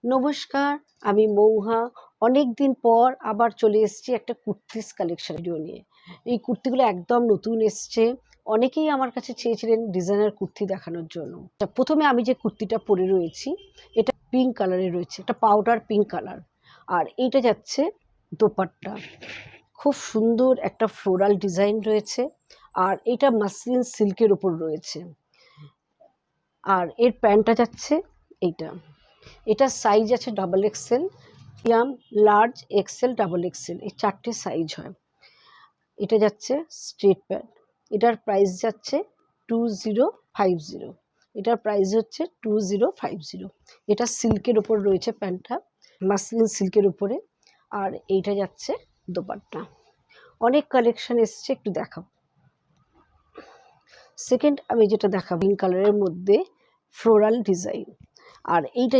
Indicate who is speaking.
Speaker 1: নমস্কার, আমি মৌহা। অনেক দিন পর আবার চলে এসেছি একটা কুর্তিস কালেকশন ভিডিও নিয়ে। এই কুর্তিগুলো একদম নতুন এসছে। অনেকেই আমার কাছে চেয়েছিলেন ডিজাইনার কুর্তি দেখানোর জন্য। প্রথমে আমি যে কুর্তিটা পরে রয়েছি এটা পিঙ্ক কালারের রয়েছে, একটা পাউডার পিঙ্ক কালার। আর এইটা যাচ্ছে দোপাট্টা, খুব সুন্দর একটা ফ্লোরাল ডিজাইন রয়েছে। আর এটা মাসলিন সিল্কের ওপর রয়েছে। আর এর প্যান্টটা যাচ্ছে এইটা, এটার সাইজ আছে double XL, medium, large, XL, double XL, এই চারটে সাইজ হয়। এটা যাচ্ছে স্ট্রেট প্যান্ট, এটার প্রাইস যাচ্ছে 2050। এটার প্রাইস হচ্ছে 2050। এটা সিল্কের ওপর রয়েছে প্যান্টটা, মাসলিন সিল্কের উপরে। আর এইটা যাচ্ছে দোপাট্টা। অনেক কালেকশন এসছে, একটু দেখাবো। সেকেন্ড আমি যেটা দেখাবো পিঙ্ক কালারের মধ্যে ফ্লোরাল ডিজাইন। আর এইটা